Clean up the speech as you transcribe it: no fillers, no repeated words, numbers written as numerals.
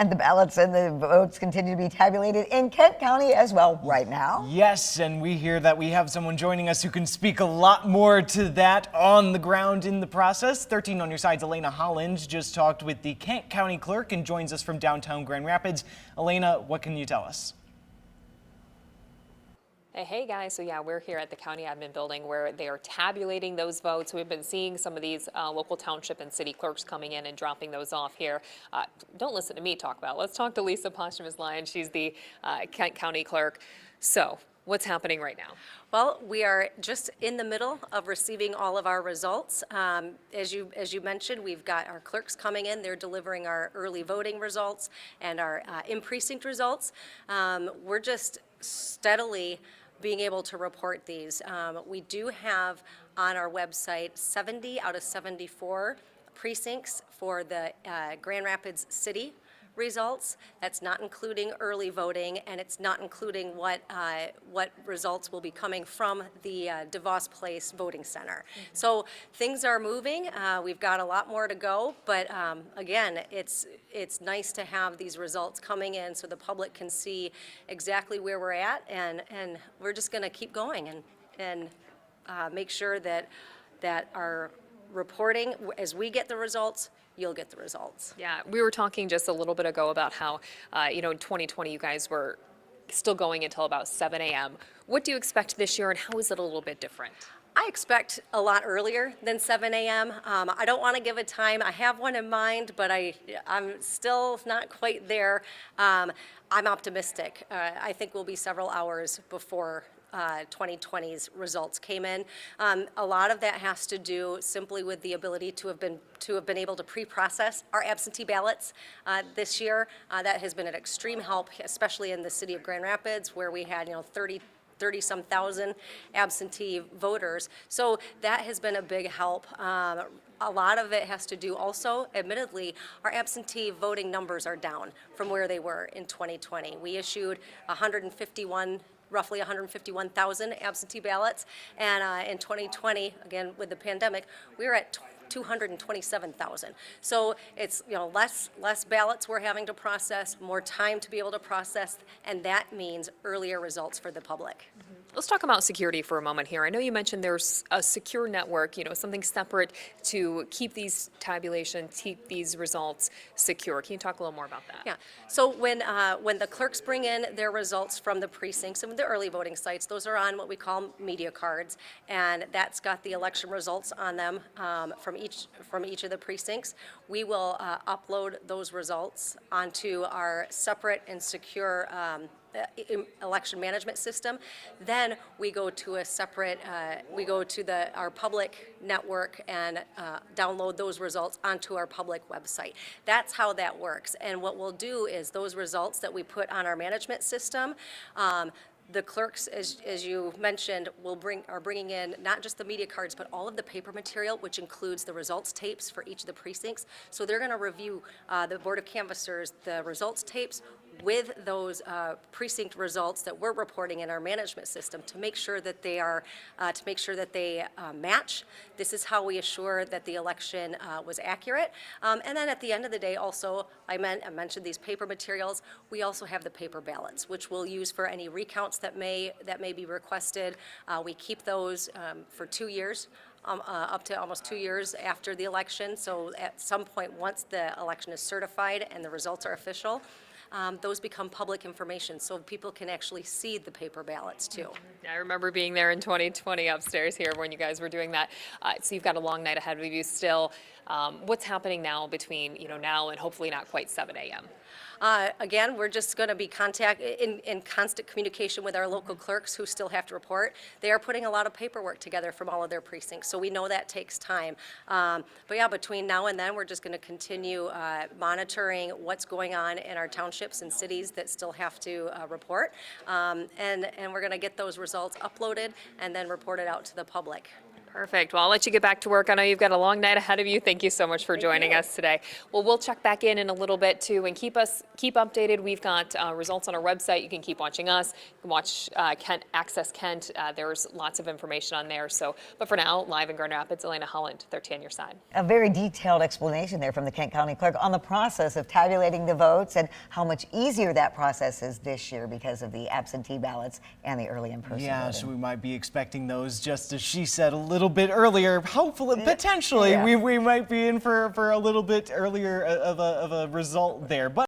And the ballots and the votes continue to be tabulated in Kent County as well right now. Yes, and we hear that we have someone joining us who can speak a lot more to that on the ground in the process. 13 on your side's Elena Holland just talked with the Kent County Clerk and joins us from downtown Grand Rapids. Elena, what can you tell us? Hey guys, so yeah, we're here at the county admin building where they are tabulating those votes. We've been seeing some of these local township and city clerks coming in and dropping those off here. Don't listen to me talk about it. Let's talk to Lisa Posthumous-Lyon. She's the Kent County Clerk. So what's happening right now? Well, we are just in the middle of receiving all of our results. As you mentioned, we've got our clerks coming in. They're delivering our early voting results and our in-precinct results. We're just steadily being able to report these. We do have on our website 70 out of 74 precincts for the Grand Rapids City results. That's not including early voting, and it's not including what results will be coming from the DeVos Place Voting Center. So things are moving. We've got a lot more to go, but again, it's nice to have these results coming in so the public can see exactly where we're at, and we're just going to keep going and make sure that our reporting, as we get the results, you'll get the results. Yeah, we were talking just a little bit ago about how, in 2020, you guys were still going until about 7 a.m. What do you expect this year, and how is it a little bit different? I expect a lot earlier than 7 a.m. I don't want to give a time. I have one in mind, but I'm still not quite there. I'm optimistic. I think we'll be several hours before 2020's results came in. A lot of that has to do simply with the ability to have been able to pre-process our absentee ballots this year. That has been an extreme help, especially in the city of Grand Rapids, where we had 30-some thousand absentee voters. So that has been a big help. A lot of it has to do also, admittedly, our absentee voting numbers are down from where they were in 2020. We issued roughly 151,000 absentee ballots, and in 2020, again with the pandemic, we were at 227,000. So it's less ballots we're having to process, more time to be able to process, and that means earlier results for the public. Let's talk about security for a moment here. I know you mentioned there's a secure network, something separate to keep these tabulations, keep these results secure. Can you talk a little more about that? Yeah. So when the clerks bring in their results from the precincts and the early voting sites, those are on what we call media cards, and that's got the election results on them from each of the precincts. We will upload those results onto our separate and secure election management system. Then we go to a separate, our public network and download those results onto our public website. That's how that works. And what we'll do is those results that we put on our management system, the clerks, as you mentioned, are bringing in not just the media cards, but all of the paper material, which includes the results tapes for each of the precincts. So they're going to review, the Board of Canvassers, the results tapes with those precinct results that we're reporting in our management system to make sure that they match. This is how we assure that the election was accurate. And then at the end of the day, also, I mentioned these paper materials. We also have the paper ballots, which we'll use for any recounts that may be requested. We keep those for 2 years. Up to almost 2 years after the election. So at some point, once the election is certified and the results are official, those become public information, so people can actually see the paper ballots too. I remember being there in 2020 upstairs here when you guys were doing that. So you've got a long night ahead of you still. What's happening now between now and hopefully not quite 7 a.m.? Again, we're just going to be in constant communication with our local clerks who still have to report. They are putting a lot of paperwork together from all of their precincts, so we know that takes time. But yeah, between now and then, we're just going to continue monitoring what's going on in our townships and cities that still have to report, and we're going to get those results uploaded and then reported out to the public. Perfect. Well, I'll let you get back to work. I know you've got a long night ahead of you. Thank you so much for joining us today. Well, we'll check back in a little bit too, and keep updated. We've got results on our website. You can keep watching us. You can watch Kent, Access Kent. There's lots of information on there. So, but for now, live in Grand Rapids, Elena Holland, 13 on your side. A very detailed explanation there from the Kent County Clerk on the process of tabulating the votes and how much easier that process is this year because of the absentee ballots and the early in-person Yeah, voting. so we might be expecting those, just as she said a little bit earlier. Hopefully, potentially, Yeah. we might be in for a little bit earlier of a result there. But